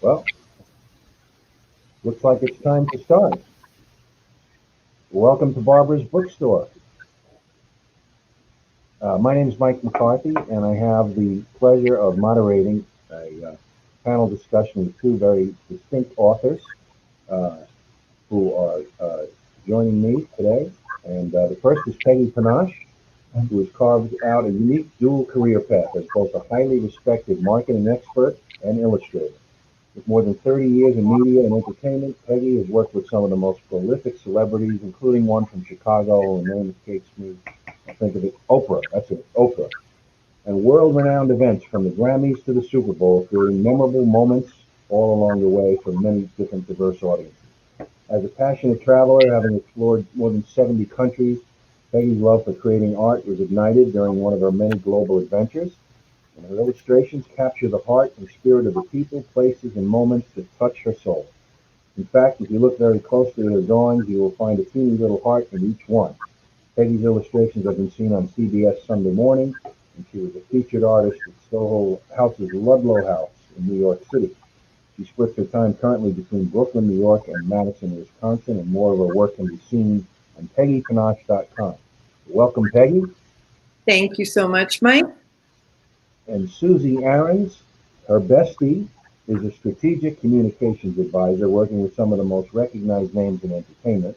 Well, looks like it's time to start. Welcome to Barbara's Bookstore. My name is Mike McCarthy, and I have the pleasure of moderating a panel discussion with two very distinct authors who are joining me today. And the first is Peggy Panosh, who has carved out a unique dual career path as both a highly respected marketing expert and illustrator. With more than 30 years in media and entertainment, Peggy has worked with some of the most prolific celebrities, including one from Chicago, and name escapes me. I think of it, Oprah. That's it, Oprah. And world-renowned events from the Grammys to the Super Bowl, creating memorable moments all along the way for many different diverse audiences. As a passionate traveler, having explored more than 70 countries, Peggy's love for creating art was ignited during one of her many global adventures. And her illustrations capture the heart and spirit of the people, places, and moments that touch her soul. In fact, if you look very closely at her drawings, you will find a teeny little heart in each one. Peggy's illustrations have been seen on CBS Sunday Morning, and she was a featured artist at Soho House's Ludlow House in New York City. She splits her time currently between Brooklyn, New York, and Madison, Wisconsin, and more of her work can be seen on peggypanosh.com. Welcome, Peggy. Thank you so much, Mike. And Susie Arons, her bestie, is a strategic communications advisor working with some of the most recognized names in entertainment,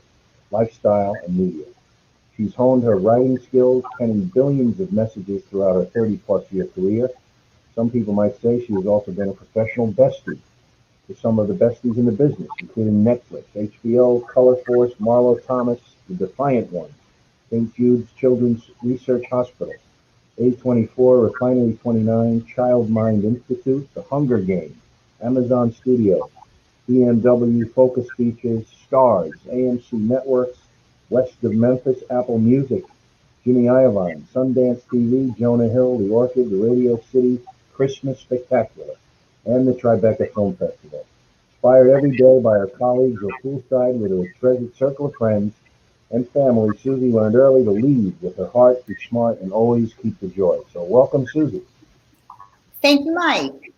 lifestyle, and media. She's honed her writing skills, penning billions of messages throughout her 30-plus year career. Some people might say she has also been a professional bestie to some of the besties in the business, including Netflix, HBO, Color Force, Marlo Thomas, The Defiant Ones, St. Jude's Children's Research Hospital, A24, Refinery 29, Child Mind Institute, The Hunger Games, Amazon Studios, BMW Focus Features, Stars, AMC Networks, West of Memphis, Apple Music, Jimmy Iovine, Sundance TV, Jonah Hill, The Orchid, the Radio City Christmas Spectacular, and the Tribeca Film Festival. Inspired every day by her colleagues or poolside with her treasured circle of friends and family, Susie learned early to lead with her heart, be smart, and always keep the joy. So welcome, Susie. Thank you, Mike.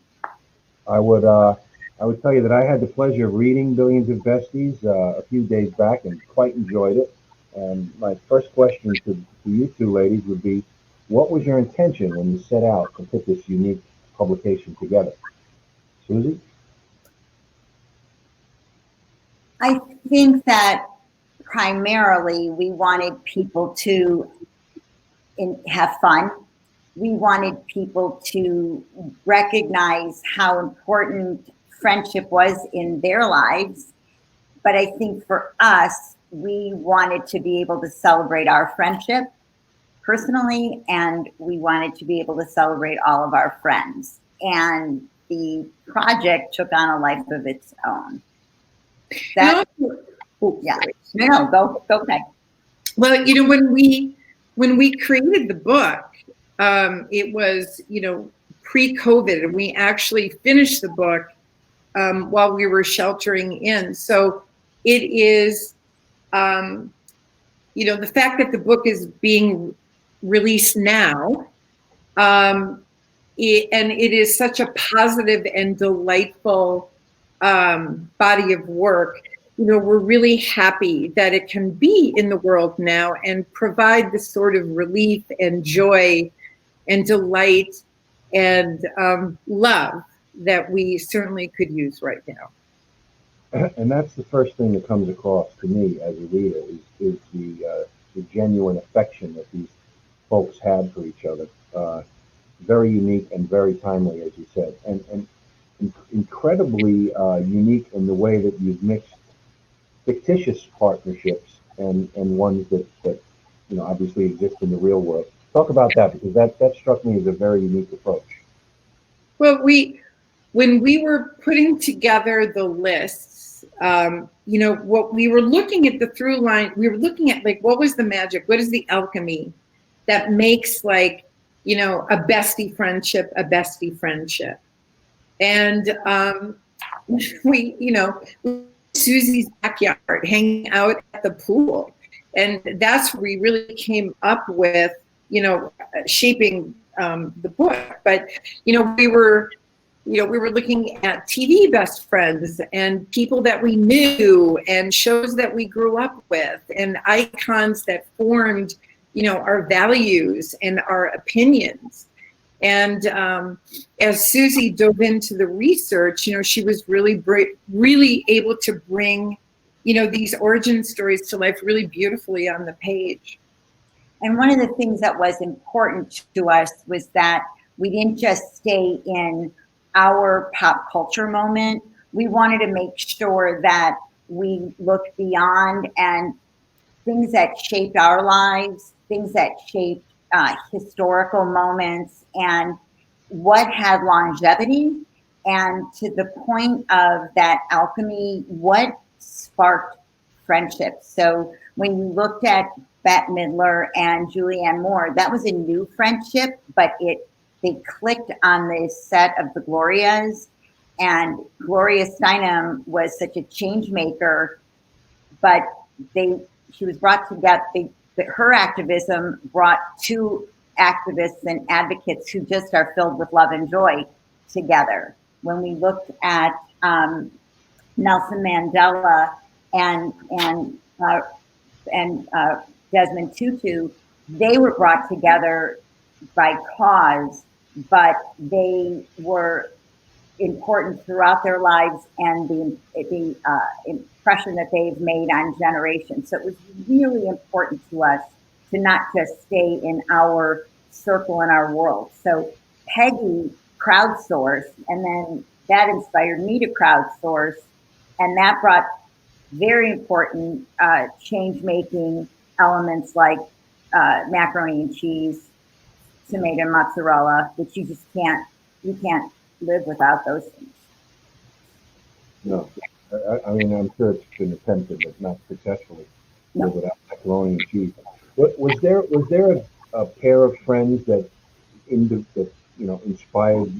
I would tell you that I had the pleasure of reading Billions of Besties a few days back and quite enjoyed it. And my first question to you two ladies would be, what was your intention when you set out to put this unique publication together? Susie? I think that primarily we wanted people to have fun. We wanted people to recognize how important friendship was in their lives. But I think for us, we wanted to be able to celebrate our friendship personally, and we wanted to be able to celebrate all of our friends. And the project took on a life of its own. Yeah. No, go Peg. Well, when we created the book, it was, pre-COVID, and we actually finished the book while we were sheltering in. So it is, the fact that the book is being released now, and it is such a positive and delightful body of work. We're really happy that it can be in the world now and provide the sort of relief and joy and delight and love that we certainly could use right now. And that's the first thing that comes across to me as a reader is the genuine affection that these folks had for each other. Very unique and very timely, as you said, and incredibly unique in the way that you've mixed fictitious partnerships and ones that obviously exist in the real world. Talk about that, because that struck me as a very unique approach. Well, when we were putting together the lists, what we were looking at the through line, we were looking at what was the magic? What is the alchemy that makes a bestie friendship? And Susie's backyard, hanging out at the pool. And that's where we really came up with, shaping the book. But, we were we were looking at TV best friends and people that we knew and shows that we grew up with and icons that formed, our values and our opinions. And as Susie dove into the research, she was really able to bring, these origin stories to life really beautifully on the page. And one of the things that was important to us was that we didn't just stay in our pop culture moment. We wanted to make sure that we looked beyond and things that shaped our lives, things that shaped historical moments and what had longevity, and to the point of that alchemy, what sparked friendship. So when you looked at Bette Midler and Julianne Moore, that was a new friendship, but they clicked on the set of the Glorias, and Gloria Steinem was such a change maker, but she was brought together. Her activism brought two activists and advocates who just are filled with love and joy together. When we looked at Nelson Mandela and Desmond Tutu, they were brought together by cause, but they were important throughout their lives and the impression that they've made on generations. So it was really important to us to not just stay in our circle and our world. So Peggy crowdsourced, and then that inspired me to crowdsource, and that brought very important change-making elements like macaroni and cheese, tomato and mozzarella, which you can't live without those things. No, I mean, I'm sure it's been attempted, but not successfully. No. Without macaroni and cheese. Was there a pair of friends that inspired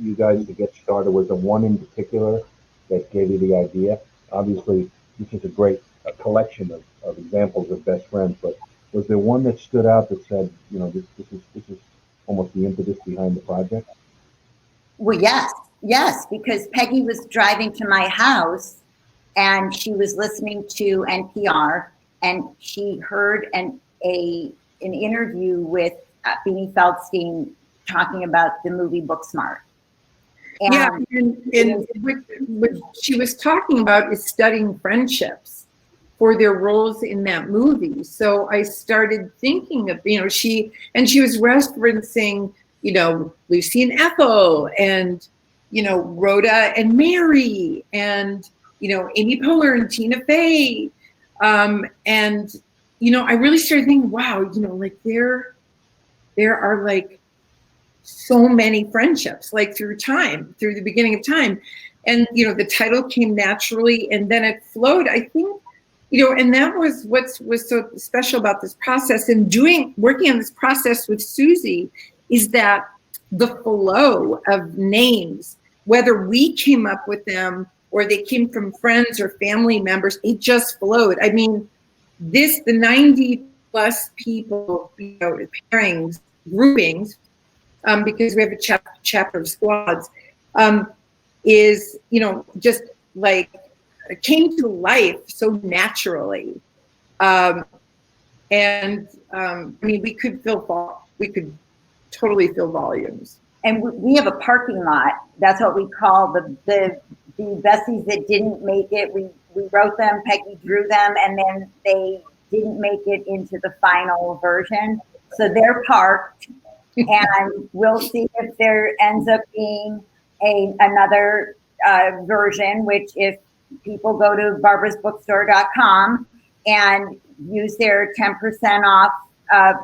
you guys to get started? Was there one in particular that gave you the idea? Obviously, this is a great collection of examples of best friends, but was there one that stood out that said, this is almost the impetus behind the project? Well, yes, because Peggy was driving to my house and she was listening to NPR, and she heard an interview with Beanie Feldstein talking about the movie Booksmart. And what she was talking about is studying friendships for their roles in that movie. So I started thinking of, she was referencing, Lucy and Ethel, and, Rhoda and Mary, and, Amy Poehler and Tina Fey. And, I really started thinking, wow, like there are like so many friendships, like through the beginning of time. And, the title came naturally, and then it flowed, I think, and that was what was so special about this process and working on this process with Susie, is that the flow of names, whether we came up with them or they came from friends or family members, it just flowed. I mean, the 90 plus people, pairings, groupings, because we have a chapter of squads, is, just like came to life so naturally. I mean, we could totally fill volumes. And we have a parking lot. That's what we call the besties that didn't make it. We wrote them, Peggy drew them, and then they didn't make it into the final version. So they're parked, and we'll see if there ends up being another version, which if people go to barbarasbookstore.com and use their 10% off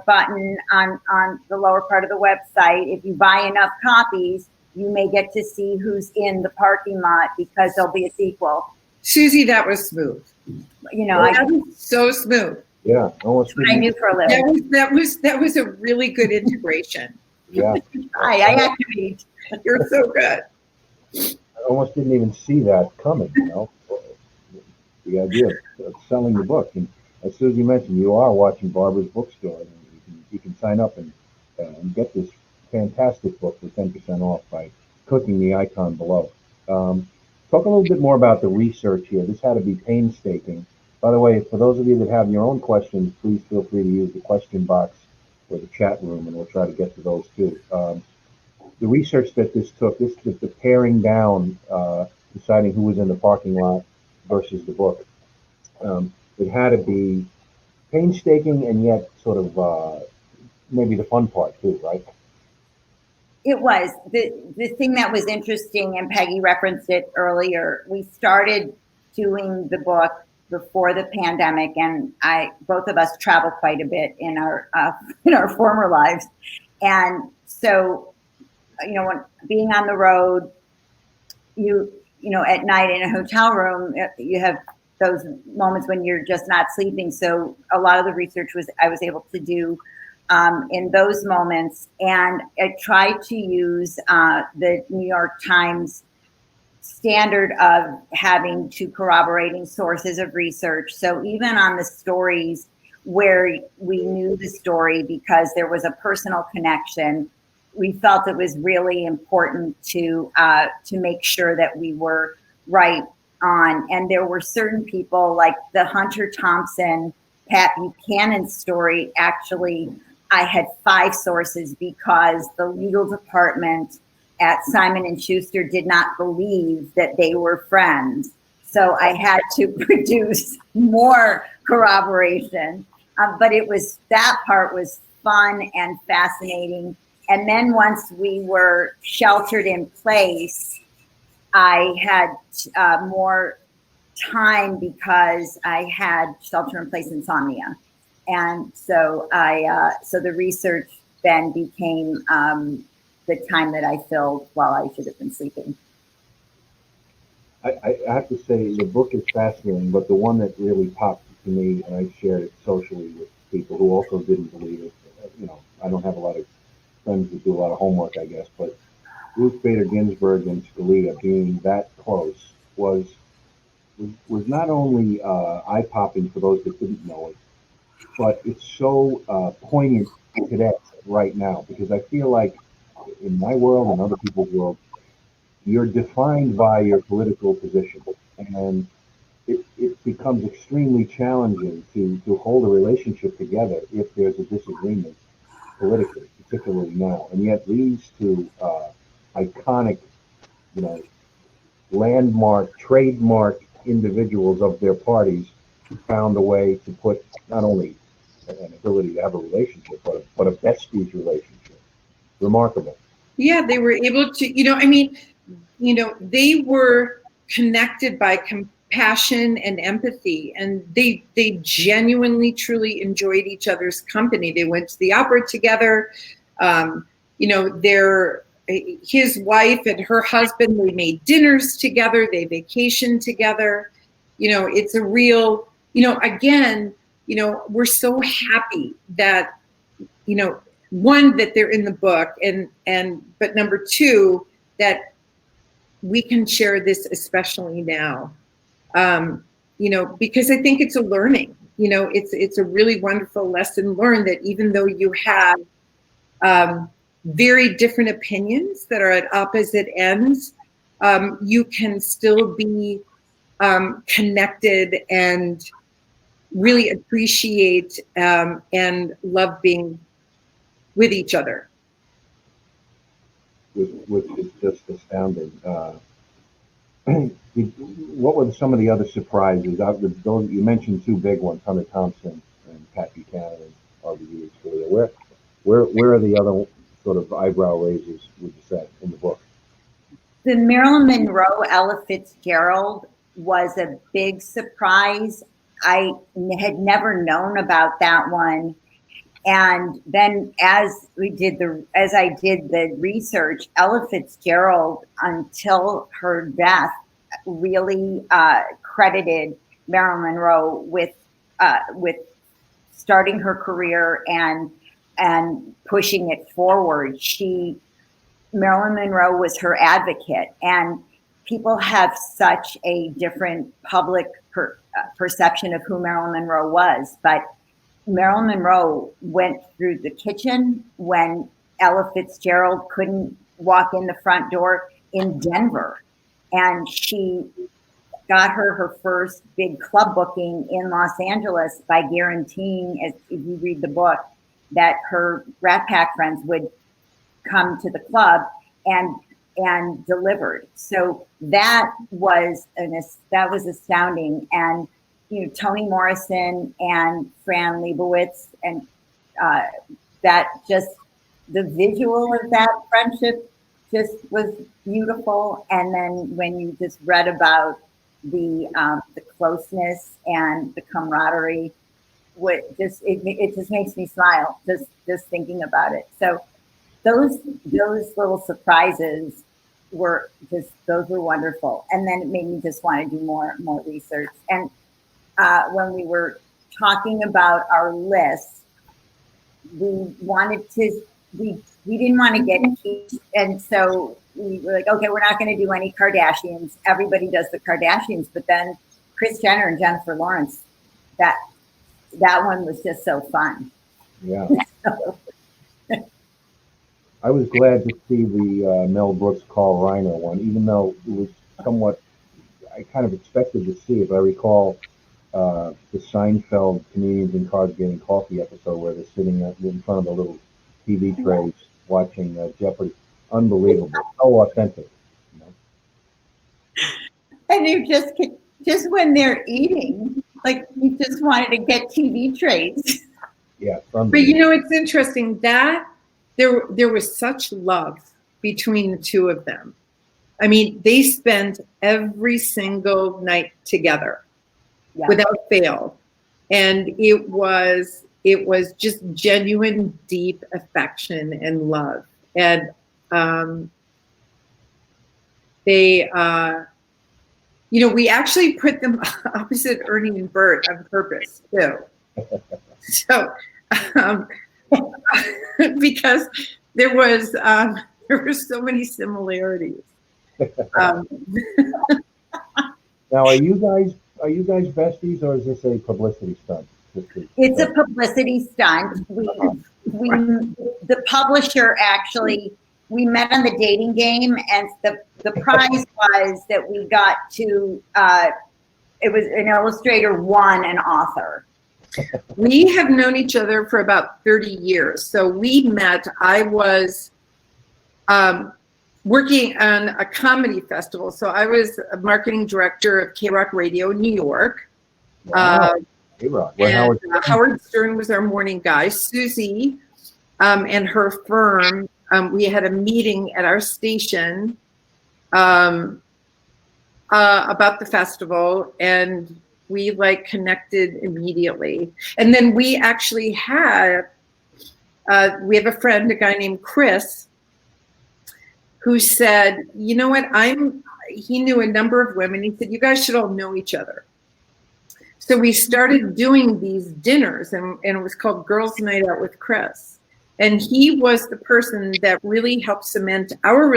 button on the lower part of the website, if you buy enough copies, you may get to see who's in the parking lot, because there'll be a sequel. Susie, that was smooth. That was so smooth. Yeah, almost. What I knew for a living. That was a really good integration. Yeah. I activate. You're so good. I almost didn't even see that coming. The idea of selling the book, and as Susie mentioned, you are watching Barbara's Bookstore, and you can sign up and get this fantastic book for 10% off by clicking the icon below. Talk a little bit more about the research here. This had to be painstaking. By the way, for those of you that have your own questions, please feel free to use the question box or the chat room, and we'll try to get to those too. The research that this took, this was the paring down, deciding who was in the parking lot versus the book. It had to be painstaking and yet sort of maybe the fun part too, right? It was. The thing that was interesting, and Peggy referenced it earlier, we started doing the book before the pandemic, and both of us travel quite a bit in our former lives. And so, when being on the road, at night in a hotel room, you have those moments when you're just not sleeping. So a lot of the research I was able to do in those moments. And I tried to use the New York Times standard of having two corroborating sources of research. So even on the stories where we knew the story because there was a personal connection, we felt it was really important to make sure that we were right on. And there were certain people like the Hunter Thompson, Pat Buchanan story. Actually, I had 5 sources because the legal department at Simon & Schuster did not believe that they were friends. So I had to produce more corroboration. But that part was fun and fascinating. And then once we were sheltered in place, I had more time because I had shelter in place insomnia. And so so the research then became the time that I filled while I should have been sleeping. I have to say the book is fascinating, but the one that really popped to me, and I shared it socially with people who also didn't believe it. I don't have a lot of friends that do a lot of homework, I guess, but Ruth Bader Ginsburg and Scalia being that close was not only eye-popping for those that didn't know it, but it's so poignant today, right now, because I feel like in my world and other people's world, you're defined by your political position, and it becomes extremely challenging to hold a relationship together if there's a disagreement politically, particularly now. And yet these two iconic, landmark, trademark individuals of their parties found a way to put not only an ability to have a relationship, but a besties relationship. Remarkable. Yeah, they were able to, they were connected by compassion and empathy, and they genuinely, truly enjoyed each other's company. They went to the opera together. His wife and her husband, they made dinners together. They vacationed together. It's a real, again, we're so happy that, one, that they're in the book, but number 2, that we can share this, especially now, because I think it's a learning, it's a really wonderful lesson learned that even though you have very different opinions that are at opposite ends, you can still be connected and really appreciate and love being with each other. Which is just astounding. What were some of the other surprises? You mentioned 2 big ones, Hunter Thompson and Pat Buchanan and RGB and Scalia. Where are the other sort of eyebrow raisers, would you say, in the book? The Marilyn Monroe, Ella Fitzgerald was a big surprise. I had never known about that one. And then as I did the research, Ella Fitzgerald, until her death, really credited Marilyn Monroe with starting her career and pushing it forward. Marilyn Monroe was her advocate, and people have such a different public perception of who Marilyn Monroe was, but Marilyn Monroe went through the kitchen when Ella Fitzgerald couldn't walk in the front door. in Denver, and she got her first big club booking in Los Angeles by guaranteeing, as if you read the book, that her Rat Pack friends would come to the club and delivered. So that was astounding. And Toni Morrison and Fran Lebowitz, and that just the visual of that friendship just was beautiful. And then when you just read about the closeness and the camaraderie, it just makes me smile just thinking about it. So those little surprises were wonderful. And then it made me just want to do more research. And when we were talking about our list, we didn't want to get cheap, and so we were like, okay, we're not going to do any Kardashians. Everybody does the Kardashians, but then Kris Jenner and Jennifer Lawrence, that one was just so fun. Yeah. I was glad to see the Mel Brooks Carl Reiner one, even though it was somewhat, I kind of expected to see, if I recall, the Seinfeld Comedians in Cars Getting Coffee episode where they're sitting in front of the little TV trays watching Jeopardy. Unbelievable. So authentic. And you just when they're eating, like you just wanted to get TV trays. Yeah. But it's interesting that there was such love between the two of them. I mean, they spent every single night together. Yeah. Without fail. And it was just genuine, deep affection and love. And they, we actually put them opposite Ernie and Bert on purpose too. So, because there were so many similarities. Now, are you guys besties, or is this a publicity stunt? It's a publicity stunt. The publisher actually, we met on the dating game, and the prize was that we got to, it was an illustrator won an author. We have known each other for about 30 years. So we met, I was working on a comedy festival. So I was a marketing director of K-Rock Radio in New York. Wow. K-Rock. And Howard Stern was our morning guy. Susie and her firm, we had a meeting at our station about the festival, and we connected immediately. And then we actually had, we have a friend, a guy named Chris, who said, you know what, he knew a number of women. He said, you guys should all know each other. So we started doing these dinners, and it was called Girls Night Out with Chris. And he was the person that really helped cement our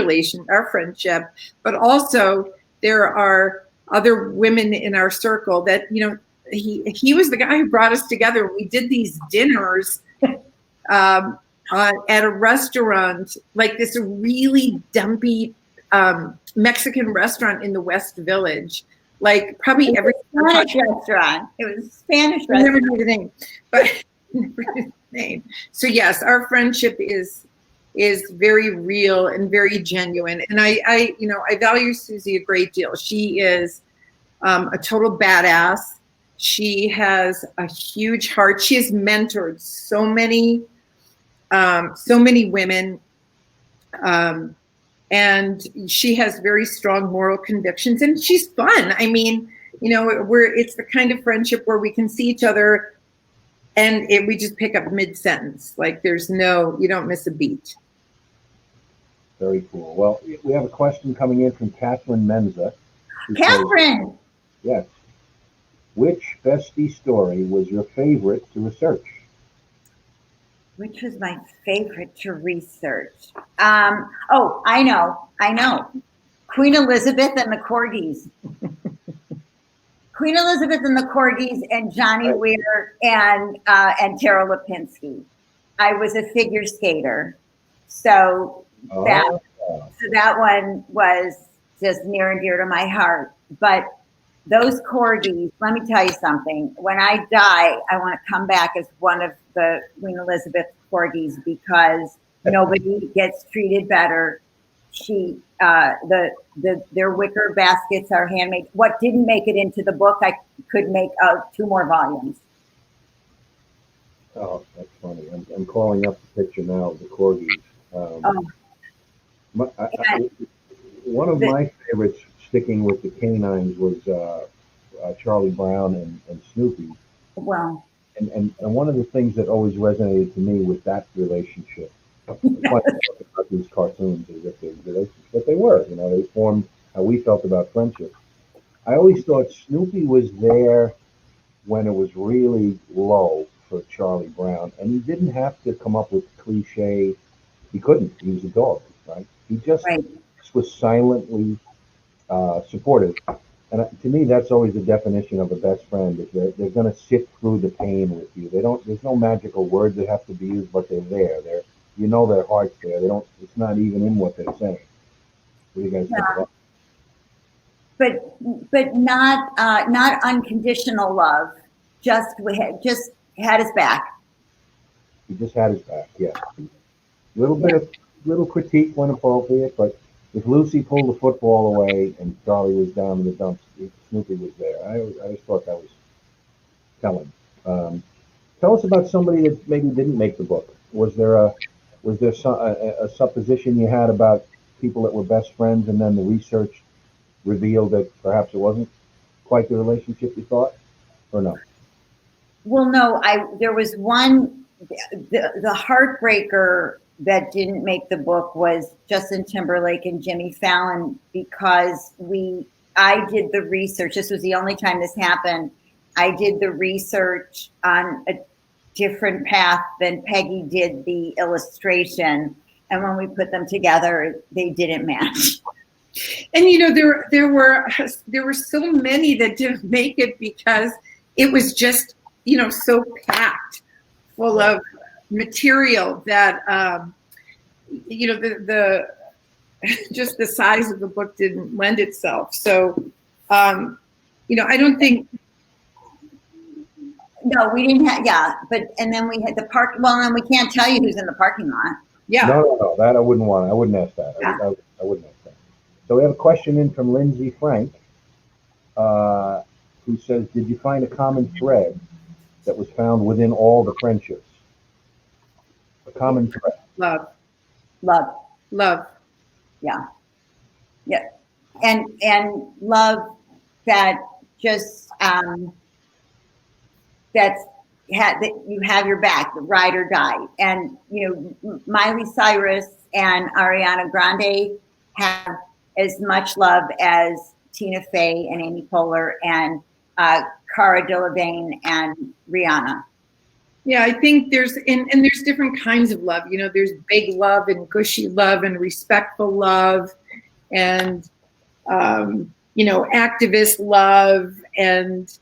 friendship, but also there are other women in our circle that, he was the guy who brought us together. We did these dinners at a restaurant, like this really dumpy Mexican restaurant in the West Village. Like probably every Spanish restaurant. It was a Spanish restaurant. I never knew the name, but never knew the name. So yes, our friendship is very real and very genuine. And I value Susie a great deal. She is a total badass. She has a huge heart. She has mentored so many women. And she has very strong moral convictions, and she's fun. I mean, it's the kind of friendship where we can see each other and we just pick up mid-sentence. Like you don't miss a beat. Very cool. Well, we have a question coming in from Catherine Menza. Catherine! Yes. Which bestie story was your favorite to research? Which was my favorite to research? Oh, I know. Queen Elizabeth and the Corgis. Queen Elizabeth and the Corgis, and Johnny Weir and Tara Lipinski. I was a figure skater, so So that one was just near and dear to my heart. But those corgis, let me tell you something. When I die, I want to come back as one of the Queen Elizabeth corgis because nobody gets treated better. Their wicker baskets are handmade. What didn't make it into the book, I could make 2 more volumes. Oh, that's funny. I'm calling up the picture now of the corgis. One of my favorites, sticking with the canines, was Charlie Brown and Snoopy. Well, and one of the things that always resonated to me with that relationship, about these cartoons, is that they were, they formed how we felt about friendship. I always thought Snoopy was there when it was really low for Charlie Brown, and he didn't have to come up with cliche. He couldn't. He was a dog, right? He just was silently supportive. And to me, that's always the definition of a best friend. Is they're going to sit through the pain with you. There's no magical words that have to be used, but they're there. Their heart's there. It's not even in what they're saying. What do you guys think of that? But not unconditional love. Just had his back. He just had his back. Yeah. Little critique when appropriate, but if Lucy pulled the football away and Charlie was down in the dumps, Snoopy was there. I just thought that was telling. Tell us about somebody that maybe didn't make the book. Was there a supposition you had about people that were best friends, and then the research revealed that perhaps it wasn't quite the relationship you thought, or no? Well, no. There was one. The heartbreaker that didn't make the book was Justin Timberlake and Jimmy Fallon, because I did the research. This was the only time this happened. I did the research on a different path than Peggy did the illustration. And when we put them together, they didn't match. And there were so many that didn't make it because it was just so packed full of material that the just the size of the book didn't lend itself. So I don't think. No, we didn't have, and then we had the park. Well, and we can't tell you who's in the parking lot. Yeah. No, that I wouldn't want. I wouldn't ask that. Yeah. I wouldn't ask that. So we have a question in from Lindsay Frank, who says, "Did you find a common thread that was found within all the friendships? A common thread." Love. Yeah. And love that just that you have your back, the ride or die. And Miley Cyrus and Ariana Grande have as much love as Tina Fey and Amy Poehler and Cara Delevingne and Rihanna. Yeah, I think there's different kinds of love. There's big love and gushy love and respectful love and activist love and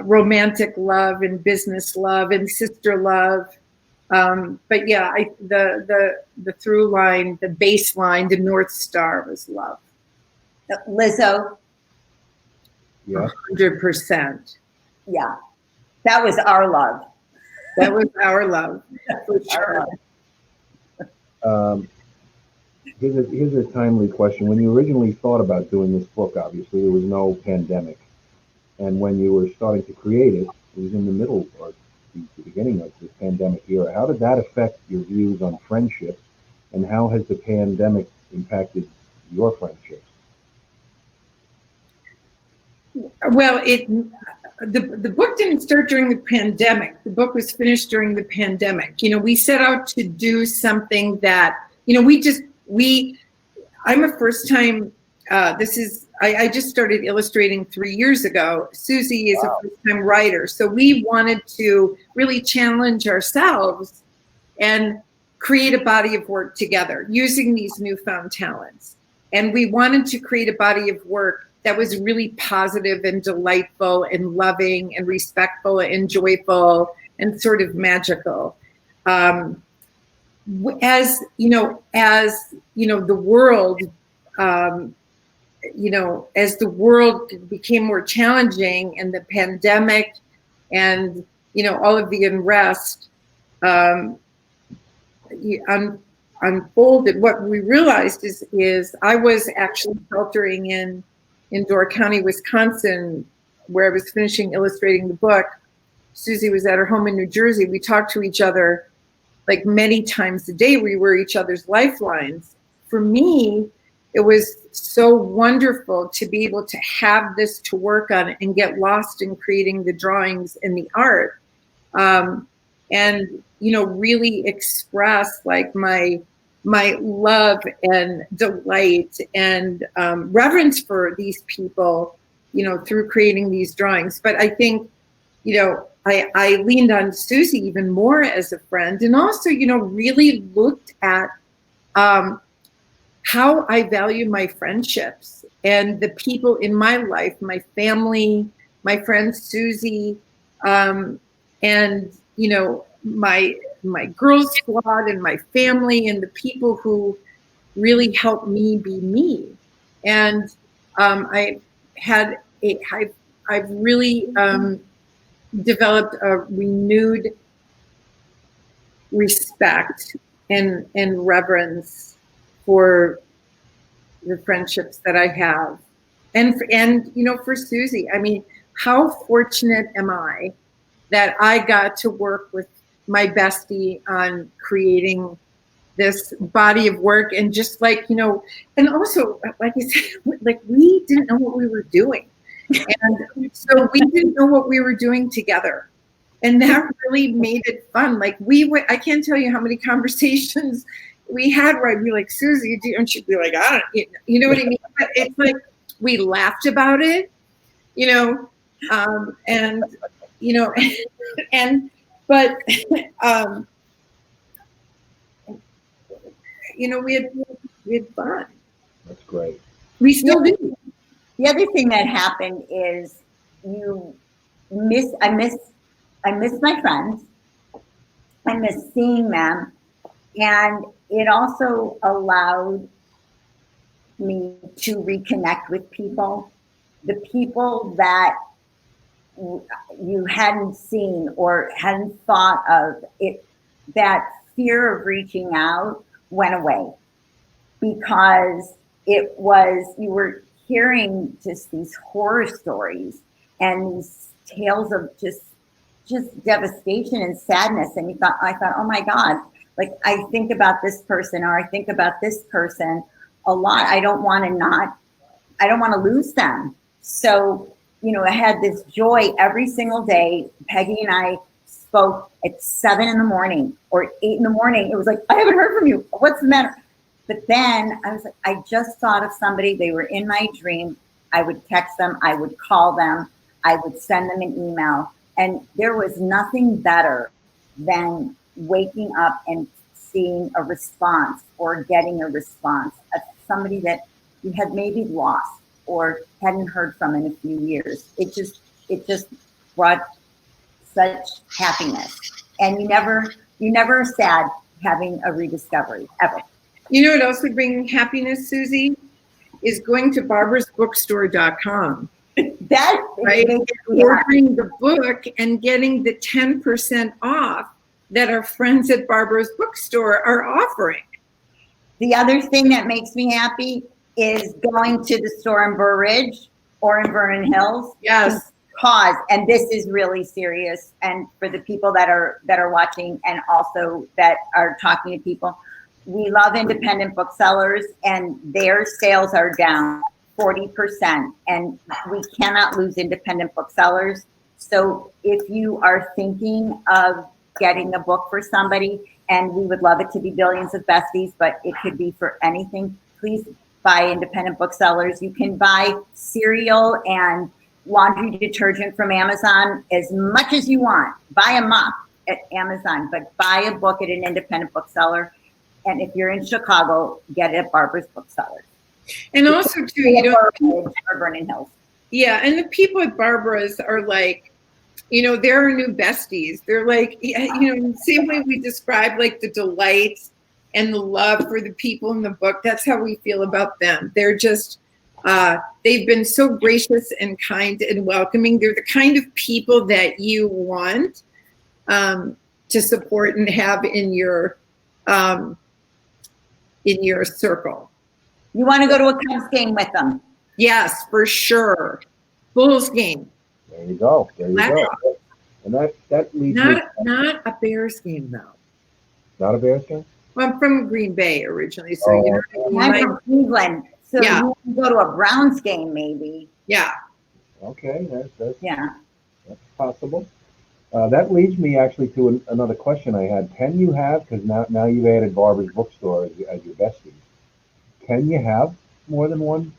romantic love and business love and sister love. But yeah, the through line, the baseline, the North Star was love. Lizzo. Yeah. 100%. Yeah, that was our love. That was our love, for sure. Here's a timely question. When you originally thought about doing this book, obviously there was no pandemic, and when you were starting to create it, it was in the middle or the beginning of the pandemic era. How did that affect your views on friendship, and how has the pandemic impacted your friendships? Well, the book didn't start during the pandemic. The book was finished during the pandemic. We set out to do something that, I'm a first time, I just started illustrating 3 years ago. Susie is a first time writer. So we wanted to really challenge ourselves and create a body of work together using these newfound talents. And we wanted to create a body of work that was really positive and delightful and loving and respectful and joyful and sort of magical. the world, as the world became more challenging and the pandemic and, all of the unrest unfolded, what we realized is I was actually sheltering in Door County, Wisconsin, where I was finishing illustrating the book. Susie was at her home in New Jersey. We talked to each other like many times a day. We were each other's lifelines. For me, it was so wonderful to be able to have this to work on and get lost in creating the drawings and the art. And, really express like my love and delight and reverence for these people, through creating these drawings. But I think, I leaned on Susie even more as a friend, and also, really looked at how I value my friendships and the people in my life, my family, my friend Susie, and, my girl squad and my family and the people who really helped me be me. And I've really developed a renewed respect and reverence for the friendships that I have. And for Susie, I mean, how fortunate am I that I got to work with my bestie on creating this body of work, and just and also, like I said, like we didn't know what we were doing. And so we didn't know what we were doing together. And that really made it fun. Like I can't tell you how many conversations we had where I'd be like, Susie, and she'd be like, I don't, you know what I mean? But it's like, we laughed about it, but we had fun. That's great. We still do. The other thing that happened is I miss my friends. I miss seeing them. And it also allowed me to reconnect with people, the people that you hadn't seen or hadn't thought of. That fear of reaching out went away, because you were hearing just these horror stories and these tales of just devastation and sadness. And I thought, oh my God, like I think about this person, or I think about this person a lot. I don't want to lose them. So, I had this joy every single day. Peggy and I spoke at 7 a.m. or 8 a.m. It was like, I haven't heard from you. What's the matter? But then I was like, I just thought of somebody. They were in my dream. I would text them. I would call them. I would send them an email. And there was nothing better than waking up and seeing a response or getting a response of somebody that you had maybe lost or hadn't heard from in a few years. It just brought such happiness. And you never are sad having a rediscovery, ever. What else would bring happiness, Susie? Is going to barbarasbookstore.com. That right? Ordering the book and getting the 10% off that our friends at Barbara's Bookstore are offering. The other thing that makes me happy is going to the store in Burr Ridge or in Vernon Hills. Yes. Because, and this is really serious, and for the people that are watching and also that are talking to people, we love independent booksellers, and their sales are down 40%, and we cannot lose independent booksellers. So if you are thinking of getting a book for somebody, and we would love it to be Billions of Besties, but it could be for anything, please buy independent booksellers. You can buy cereal and laundry detergent from Amazon as much as you want. Buy a mop at Amazon, but buy a book at an independent bookseller. And if you're in Chicago, get it at Barbara's Booksellers. And also too, or Vernon Hills. Yeah, and the people at Barbara's are like, they're our new besties. They're like, same way we describe like the delight and the love for the people in the book. That's how we feel about them. They're just, they've been so gracious and kind and welcoming. They're the kind of people that you want to support and have in your circle. You want to go to a Cubs game with them? Yes, for sure. Bulls game. There you go. There you go. And that leads me. Not a Bears game though. Not a Bears game? Well, I'm from Green Bay originally, so you know. I'm from Cleveland, so Yeah. you can go to a Browns game maybe. Yeah. Okay, that's possible. That leads me actually to another question I had. Can you have, because now you've added Barbara's Bookstore as your bestie, can you have more than one?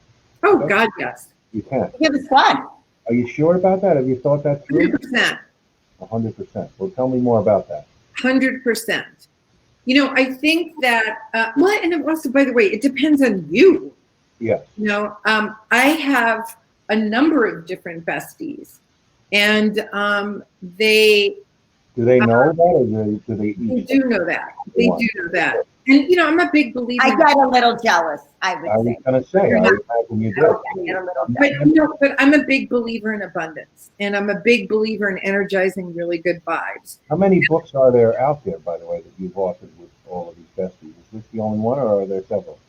Oh, God, yes. You can. You have a squad. Are you sure about that? Have you thought that through? 100%. 100%. Well, tell me more about that. 100%. You know, I think that, well, and also, by the way, it depends on you. Yes. You know, I have a number of different besties, and they... Do they know that, or do they each? They do know that. They do know that. And, you know, I'm a big believer. I got a little jealous, I would I was say. going to say, I imagine you do. I get a little But, jealous. you know, but I'm a big believer in abundance, and I'm a big believer in energizing really good vibes. How many books are there out there, by the way, that you've authored with all of these besties? Is this the only one, or are there several?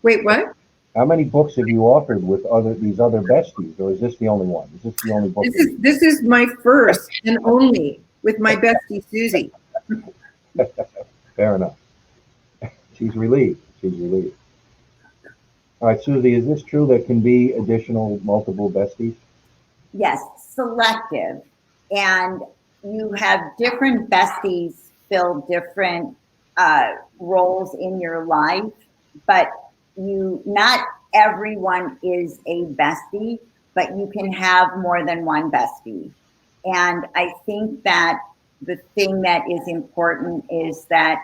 Wait, what? How many books have you authored with these other besties, or is this the only one? Is this the only book? This is my first and only with my bestie Susie. Fair enough. She's relieved. She's relieved. All right, Susie, is this true? There can be multiple besties? Yes, selective. And you have different besties fill different roles in your life, but not everyone is a bestie, but you can have more than one bestie. And I think that the thing that is important is that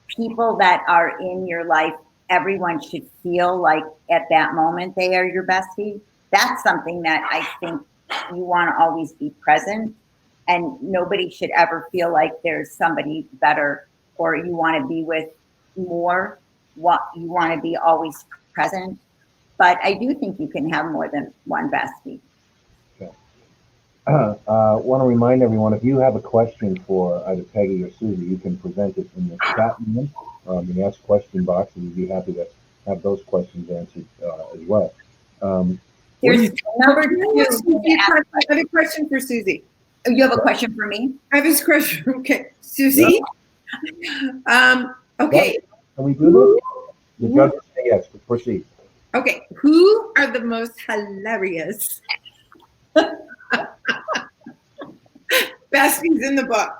people that are in your life, everyone should feel like at that moment they are your bestie. That's something that I think you want to always be present, and nobody should ever feel like there's somebody better or you want to be with more. What you want to be always present. But I do think you can have more than one bestie. Okay. Want to remind everyone, if you have a question for either Peggy or Susie, you can present it in the chat room, in the Ask Question box, and we'd be happy to have those questions answered as well. There's number two. I have a question for Susie. You have a question for me? I have a question. Okay, Susie. Okay. Can we do this? The judge will say yes. Proceed. Okay. Who are the most hilarious besties in the book?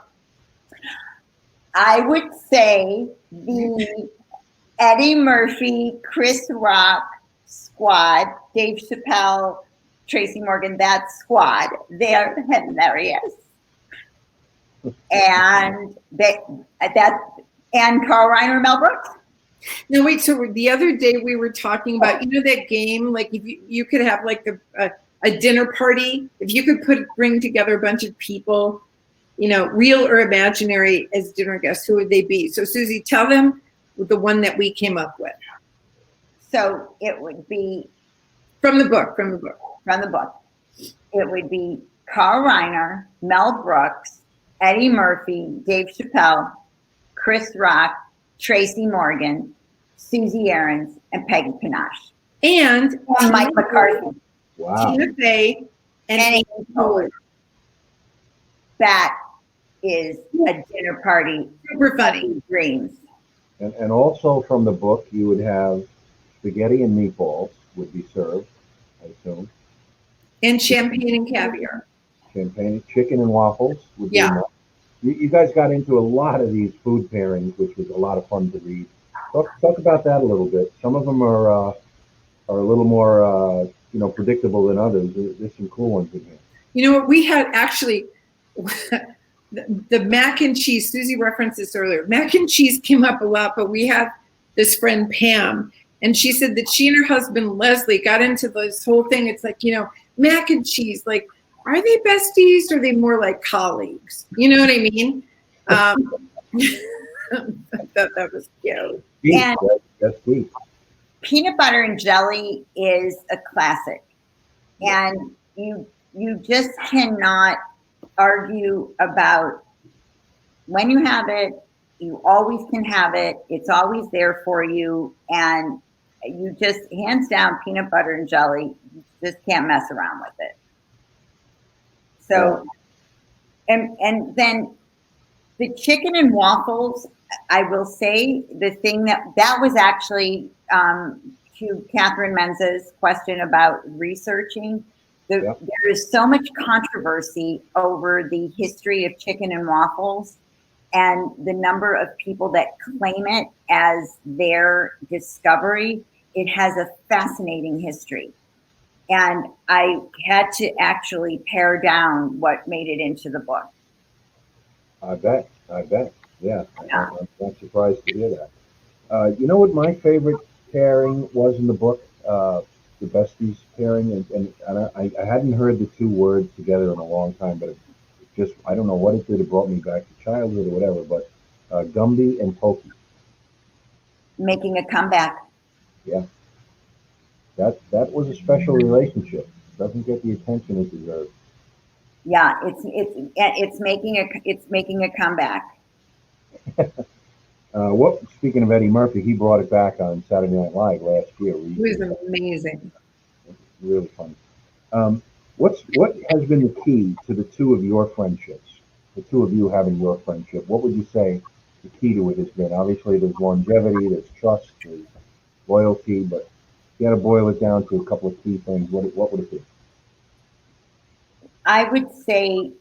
I would say the Eddie Murphy, Chris Rock squad, Dave Chappelle, Tracy Morgan, that squad. They're hilarious. And and Carl Reiner and Mel Brooks. No, wait. So the other day we were talking about, you know, that game, like if you could have like a dinner party, if you could bring together a bunch of people, you know, real or imaginary, as dinner guests, who would they be? So Susie, tell them the one that we came up with. So it would be from the book. It would be Carl Reiner, Mel Brooks, Eddie Murphy, Dave Chappelle, Chris Rock, Tracy Morgan, Susie Arons, and Peggy Panosh. And Mike McCarthy. Wow. Tina Fey and And Poehler. That is a dinner party. Super funny. Dreams. And also from the book, you would have spaghetti and meatballs would be served, I assume. And champagne and caviar. Champagne, chicken and waffles would be Yeah. enough. You guys got into a lot of these food pairings, which was a lot of fun to read. Talk about that a little bit. Some of them are a little more predictable than others. There's some cool ones in here. You know what? We had actually the mac and cheese. Susie referenced this earlier. Mac and cheese came up a lot, but we have this friend Pam, and she said that she and her husband Leslie got into this whole thing. It's like, you know, mac and cheese, like, are they besties or are they more like colleagues? You know what I mean? I thought that was cute. Deep, And- that's deep. Peanut butter and jelly is a classic, and you just cannot argue about when you have it. You always can have it. It's always there for you, and you just hands down peanut butter and jelly. You just can't mess around with it. So, and then the chicken and waffles. I will say the thing that was actually to Catherine Menza's question about researching. There is so much controversy over the history of chicken and waffles and the number of people that claim it as their discovery. It has a fascinating history. And I had to actually pare down what made it into the book. I bet. Yeah, I'm not surprised to hear that. You know what my favorite pairing was in the book? The Besties pairing, and I hadn't heard the two words together in a long time, but it just, I don't know what it did. It brought me back to childhood or whatever, but Gumby and Pokey. Making a comeback. Yeah. That was a special relationship. Doesn't get the attention it deserves. Yeah, it's making a comeback. Speaking of Eddie Murphy, he brought it back on Saturday Night Live last year. It was amazing. Really funny. What has been the key to the two of your friendships? The two of you having your friendship. What would you say the key to it has been? Obviously, there's longevity, there's trust, there's loyalty, but if you had to boil it down to a couple of key things, what would it be? I would say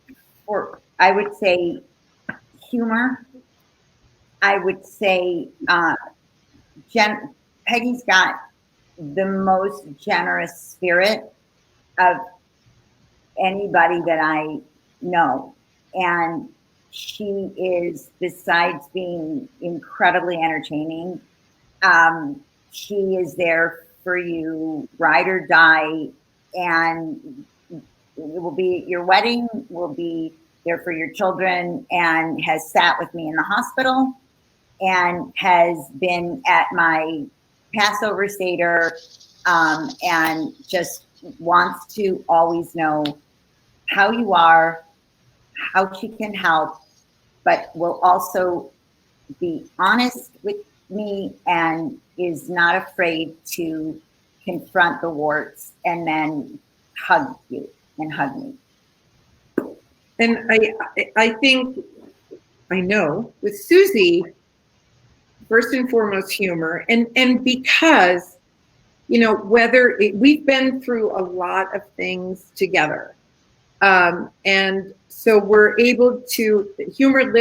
humor. I would say Peggy's got the most generous spirit of anybody that I know. And she is, besides being incredibly entertaining, she is there for you, ride or die. And it will be your wedding, will be there for your children, and has sat with me in the hospital and has been at my Passover Seder, and just wants to always know how you are, how she can help, but will also be honest with me and is not afraid to confront the warts and then hug you and hug me. And I think, I know with Susie, first and foremost, humor, and because, we've been through a lot of things together. And so we're able to humor,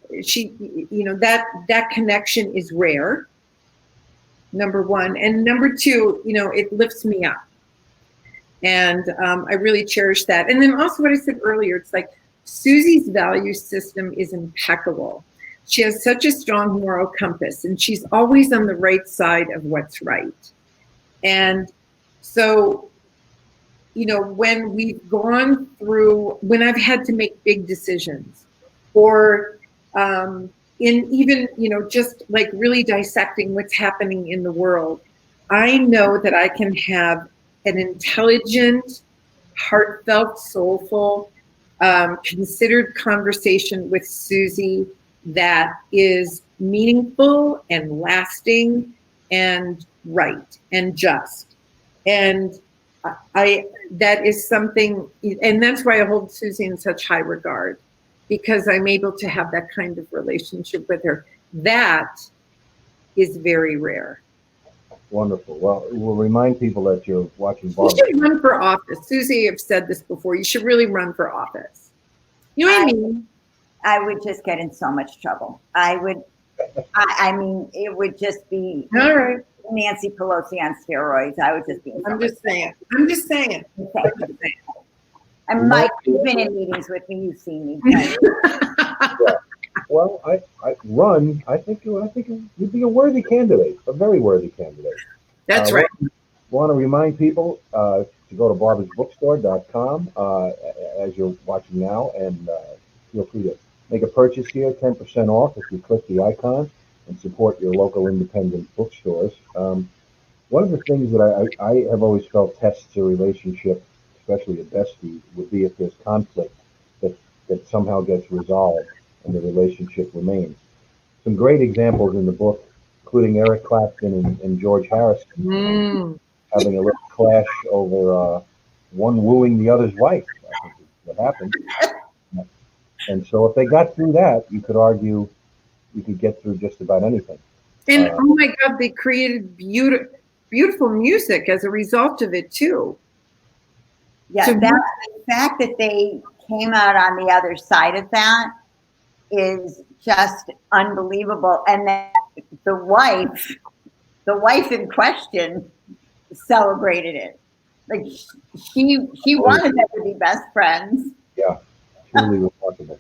that connection is rare, number one. And number two, it lifts me up. And I really cherish that. And then also what I said earlier, it's like Susie's value system is impeccable. She has such a strong moral compass, and she's always on the right side of what's right. And so, when we've gone through, when I've had to make big decisions, or in even, just like really dissecting what's happening in the world, I know that I can have an intelligent, heartfelt, soulful, considered conversation with Susie that is meaningful and lasting and right and just. And that is something, and that's why I hold Susie in such high regard, because I'm able to have that kind of relationship with her. That is very rare. Wonderful. Well, we'll remind people that you're watching Barbara. You should run for office. Susie, I've said this before. You should really run for office. You know what I mean? I would just get in so much trouble. I mean, it would just be All right. Nancy Pelosi on steroids. I would just be. I'm just saying. And Mike, you've been in meetings with me. You've seen me. Yeah. Well, I think you'd be a worthy candidate, a very worthy candidate. That's right. Want to remind people to go to barbersbookstore.com as you're watching now, and feel free to Make a purchase here, 10% off if you click the icon and support your local independent bookstores. One of the things that I have always felt tests a relationship, especially a bestie, would be if there's conflict that somehow gets resolved and the relationship remains. Some great examples in the book, including Eric Clapton and George Harrison having a little clash over one wooing the other's wife. I think is what happened. And so if they got through that, you could argue you could get through just about anything. And oh my God, they created beautiful music as a result of it too. Yeah, So the fact that they came out on the other side of that is just unbelievable. And then the wife in question celebrated it. Like she wanted them to be best friends. Yeah, truly remarkable.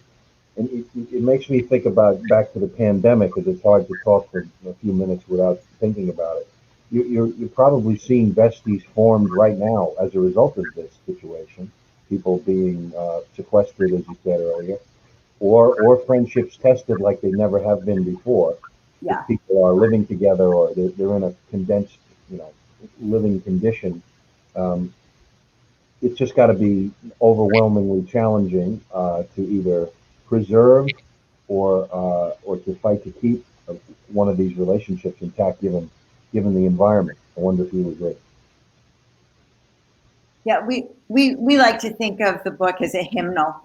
And it makes me think about back to the pandemic, because it's hard to talk for a few minutes without thinking about it. You're probably seeing besties formed right now as a result of this situation. People being sequestered, as you said earlier, or friendships tested like they never have been before. Yeah. If people are living together or they're in a condensed, living condition. It's just got to be overwhelmingly challenging to either preserve or to fight to keep one of these relationships intact, given the environment. I wonder if you agree. Yeah, we like to think of the book as a hymnal.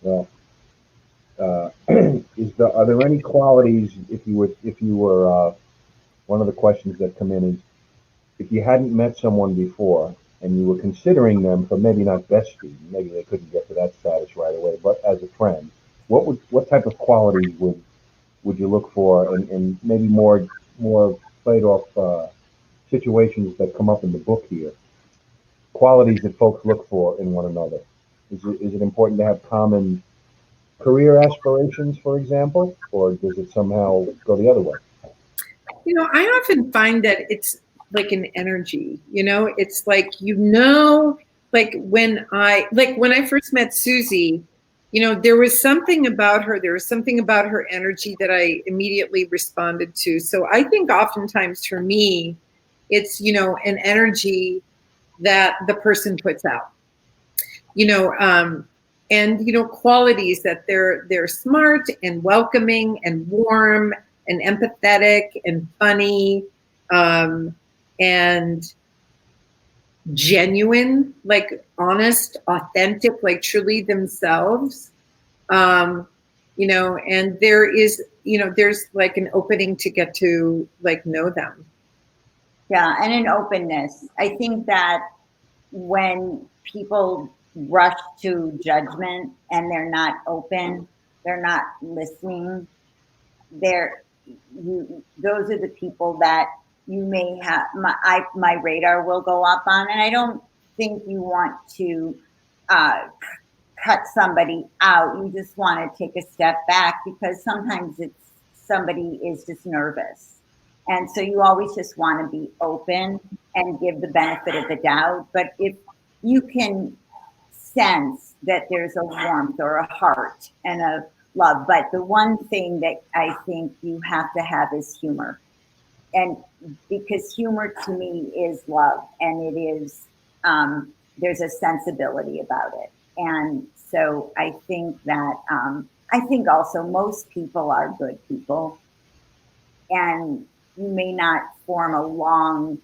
Well, are there any qualities, if you were one of the questions that come in is, if you hadn't met someone before and you were considering them for maybe not bestie, maybe they couldn't get to that status right away, but as a friend, what type of qualities would you look for, and maybe more played off situations that come up in the book here? Qualities that folks look for in one another. Is it important to have common career aspirations, for example, or does it somehow go the other way? I often find that it's like an energy, it's like, like when I first met Susie, there was something about her, energy that I immediately responded to. So I think oftentimes for me, it's, an energy that the person puts out, and qualities that they're smart and welcoming and warm and empathetic and funny, and genuine, like honest, authentic, like truly themselves. And there is, there's like an opening to get to like know them. Yeah, and an openness. I think that when people rush to judgment and they're not open, they're not listening, those are the people that you may have, my radar will go up on. And I don't think you want to cut somebody out. You just want to take a step back, because sometimes somebody is just nervous. And so you always just want to be open and give the benefit of the doubt. But if you can sense that there's a warmth or a heart and a love, but the one thing that I think you have to have is humor. And because humor to me is love, and it is, there's a sensibility about it. And so I think that, I think also most people are good people, and you may not form a long,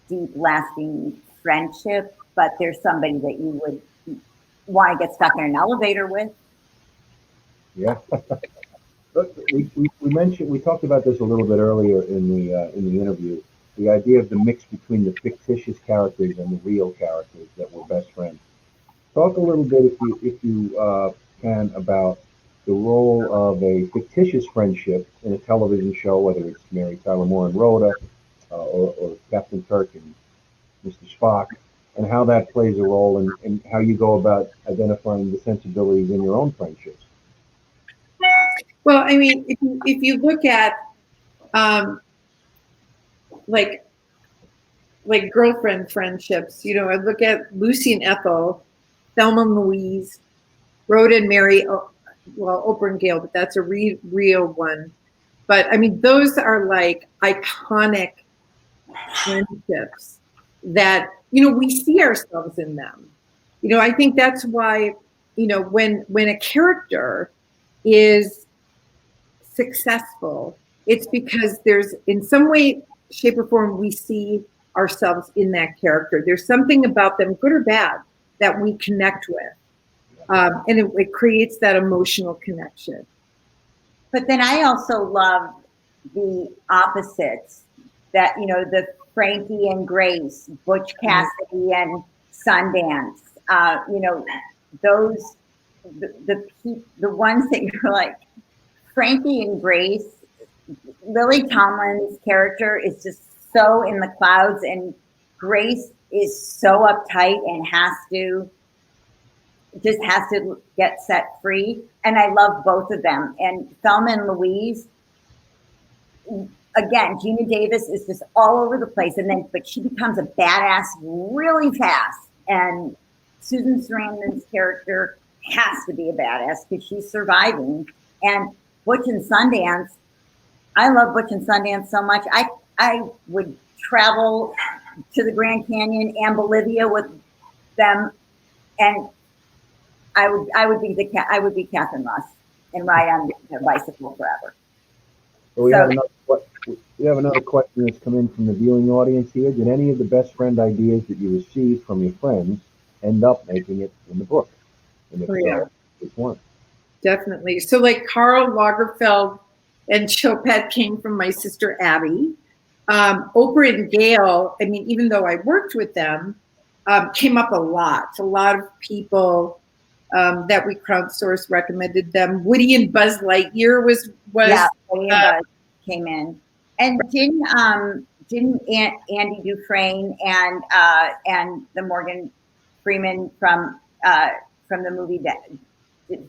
deep, lasting friendship, but there's somebody that you would want to get stuck in an elevator with. Yeah. We talked about this a little bit earlier in the interview. The idea of the mix between the fictitious characters and the real characters that were best friends. Talk a little bit, if you can, about the role of a fictitious friendship in a television show, whether it's Mary Tyler Moore and Rhoda, or Captain Kirk and Mr. Spock, and how that plays a role in how you go about identifying the sensibilities in your own friendships. Well, I mean, if you look at like girlfriend friendships, I look at Lucy and Ethel, Thelma and Louise, Rhoda and Mary, well, Oprah and Gail, but that's a real one. But I mean, those are like iconic friendships that, you know, we see ourselves in them. You know, I think that's why, you know, when a character is successful, it's because there's, in some way, shape, or form, we see ourselves in that character. There's something about them, good or bad, that we connect with. And it creates that emotional connection. But then I also love the opposites, that, you know, the Frankie and Grace, Butch Cassidy and Sundance, you know, those, the ones that you're like, Frankie and Grace, Lily Tomlin's character is just so in the clouds, and Grace is so uptight and has to get set free. And I love both of them. And Thelma and Louise, again, Gina Davis is just all over the place, but she becomes a badass really fast. And Susan Sarandon's character has to be a badass because she's surviving. And Butch and Sundance, I love Butch and Sundance so much. I would travel to the Grand Canyon and Bolivia with them, and I would be Catherine Ross and ride on the bicycle forever. So we have another question that's come in from the viewing audience here. Did any of the best friend ideas that you received from your friends end up making it in the book? And if so, which one? Definitely. So like Karl Lagerfeld and Chopet came from my sister Abby. Oprah and Gail, I mean, even though I worked with them, came up a lot. A lot of people that we crowdsourced recommended them. Woody and Buzz Lightyear was yeah, Woody and Buzz came in. And didn't Andy Dufresne and the Morgan Freeman from the movie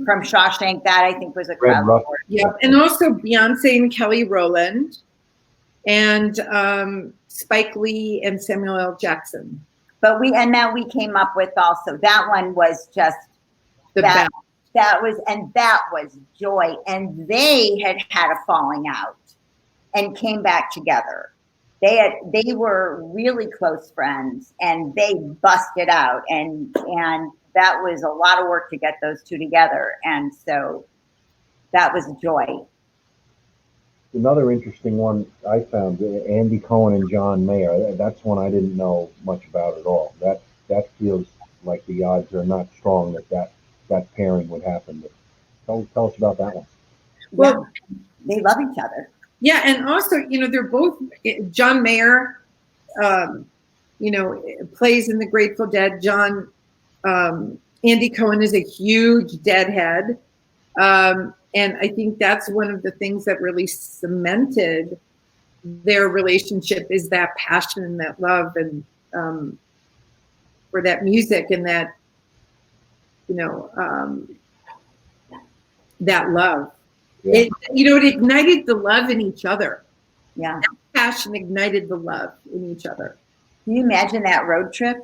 from Shawshank, that I think was a crowd. Yeah, and also Beyonce and Kelly Rowland, and Spike Lee and Samuel L. Jackson. But we came up with also, that one was just that was joy. And they had a falling out and came back together. They were really close friends, and they busted out, and that was a lot of work to get those two together. And so that was joy. Another interesting one I found, Andy Cohen and John Mayer. That's one I didn't know much about at all. That feels like the odds are not strong that pairing would happen. But tell us about that one. Well, they love each other. Yeah, and also, you know, they're both, John Mayer, you know, plays in the Grateful Dead. Andy Cohen is a huge Deadhead. And I think that's one of the things that really cemented their relationship, is that passion and that love, and for that music, and that, you know, that love. Yeah. It ignited the love in each other. Yeah. That passion ignited the love in each other. Can you imagine that road trip?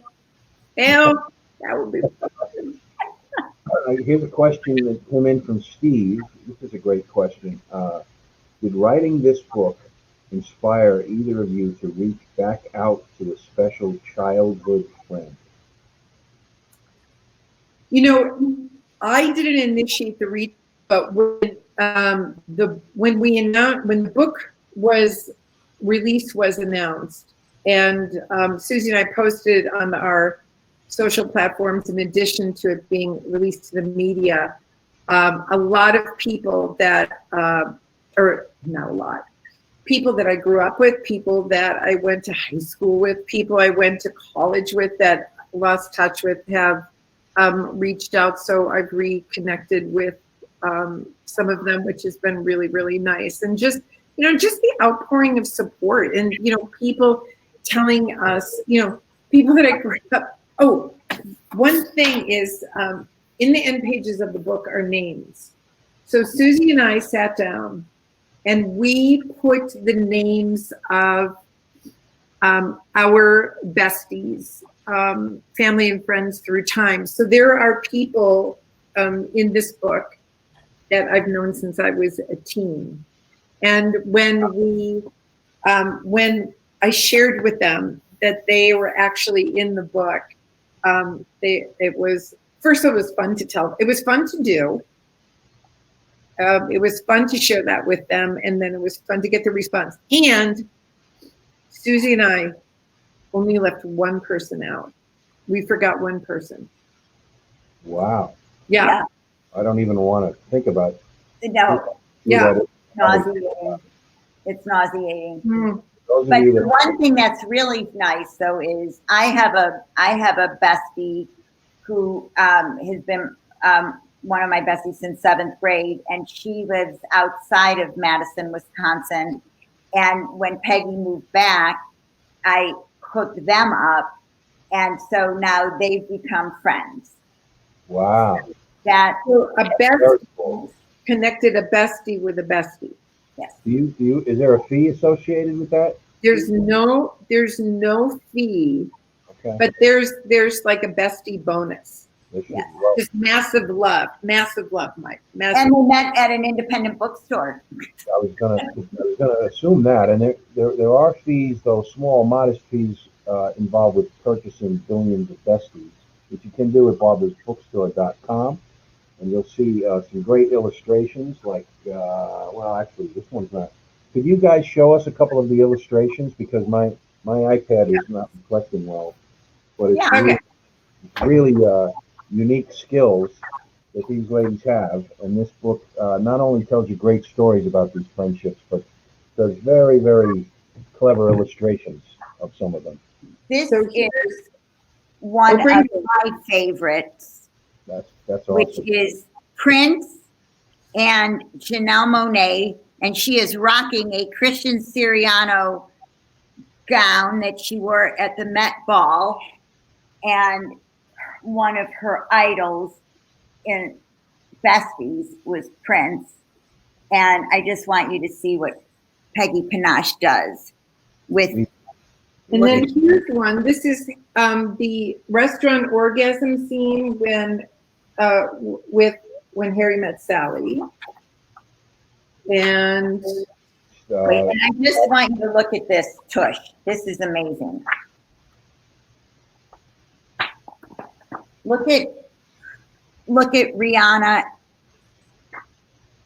Hell, that would be fun. Here's a question that came in from Steve. This is a great question. Did writing this book inspire either of you to reach back out to a special childhood friend? You know, I didn't initiate the read, but when the book was released, was announced, and Susie and I posted on our social platforms, in addition to it being released to the media, a lot of people that, or not a lot, people that I grew up with, people that I went to high school with, people I went to college with that lost touch with, have reached out. So I've reconnected with some of them, which has been really, really nice. And just, you know, just the outpouring of support, and, you know, people telling us, you know, people that I grew up. Oh, one thing is, in the end pages of the book are names. So Susie and I sat down and we put the names of our besties, family and friends through time. So there are people in this book that I've known since I was a teen. And when I shared with them that they were actually in the book, it was fun to tell. It was fun to do. It was fun to share that with them, and then it was fun to get the response. And Susie and I only left one person out. We forgot one person. Wow. Yeah. I don't even want to think about. No. Yeah. Nauseating. It's nauseating. Mm. But the one thing that's really nice, though, is I have a bestie who has been one of my besties since 7th grade, and she lives outside of Madison, Wisconsin. And when Peggy moved back, I hooked them up, and so now they've become friends. Wow. So a bestie connected a bestie with a bestie. Yes. Is there a fee associated with that? There's no fee, Okay. but there's like a bestie bonus. Yes. Just massive love, Mike. Massive. And we met at an independent bookstore. I was gonna assume that, and there are fees, though small, modest fees involved with purchasing billions of besties, which you can do at barbersbookstore.com, and you'll see some great illustrations. Like, well, actually, this one's not. Could you guys show us a couple of the illustrations, because my iPad is not reflecting well, but it's really unique skills that these ladies have, and this book not only tells you great stories about these friendships, but does very, very clever illustrations of some of them. This is one of my favorites. That's awesome. Which is Prince and Janelle Monáe, and she is rocking a Christian Siriano gown that she wore at the Met Ball, and one of her idols in Besties was Prince. And I just want you to see what Peggy Panosh does with. And then here's one. This is the restaurant orgasm scene when Harry Met Sally. And wait, and I just want you to look at this tush. This is amazing. Look at Rihanna.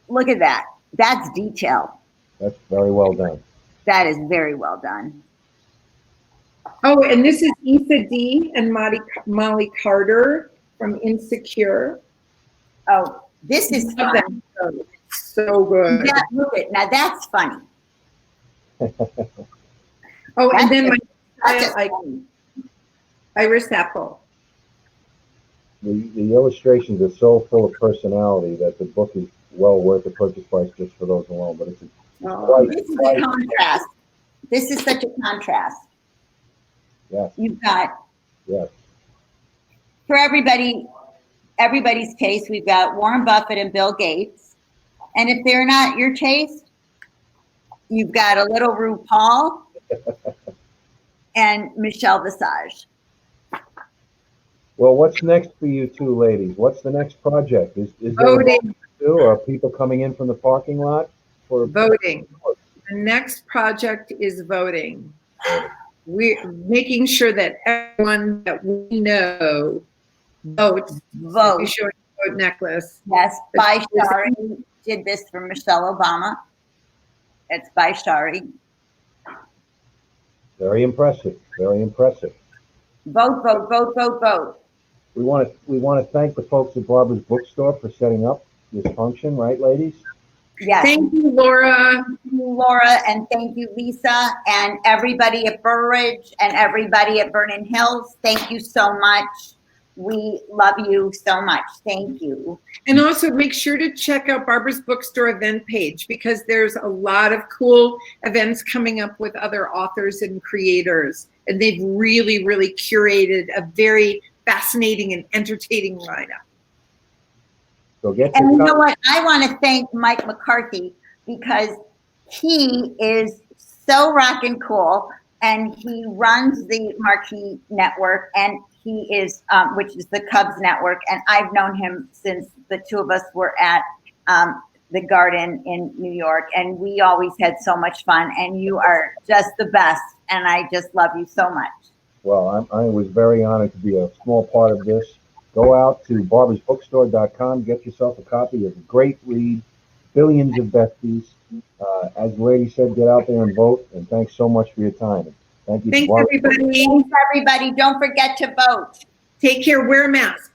Look at that. That's detail. That's very well done. That is very well done. Oh, and this is Issa D and Molly Carter from Insecure. Oh, this is fun. So good. Yeah, look at now. That's funny. Oh, and then my Iris Apple. The illustrations are so full of personality that the book is well worth the purchase price just for those alone. But it's this is a contrast. This is such a contrast. Yes. You've got for everybody's taste, we've got Warren Buffett and Bill Gates. And if they're not your taste, you've got a little RuPaul and Michelle Visage. Well, what's next for you two ladies? What's the next project? Is there voting? Or are people coming in from the parking lot for voting? The next project is voting. We're making sure that everyone that we know votes. Vote. We show a vote necklace. Yes, by Shari did this for Michelle Obama. It's by Shari. Very impressive. Very impressive. Vote, vote, vote, vote, vote. We want to thank the folks at Barbara's Bookstore for setting up this function, right, ladies? Yes. Thank you, Laura. Thank you, Laura, and thank you, Lisa, and everybody at Burridge and everybody at Vernon Hills. Thank you so much. We love you so much. Thank you. And also make sure to check out Barbara's Bookstore event page, because there's a lot of cool events coming up with other authors and creators. And they've really, really curated a very fascinating and entertaining lineup. So get and you know what? I want to thank Mike McCarthy, because he is so rockin' cool. and he runs the Marquee Network, and he is, which is the Cubs Network, and I've known him since the two of us were at the Garden in New York, and we always had so much fun, and you are just the best, and I just love you so much. Well, I was very honored to be a small part of this. Go out to barbersbookstore.com, get yourself a copy of a great read, billions of besties. As the lady said, get out there and vote, and thanks so much for your time. Thank you. Thanks, everybody. Thanks, everybody. Don't forget to vote. Take care. Wear a mask.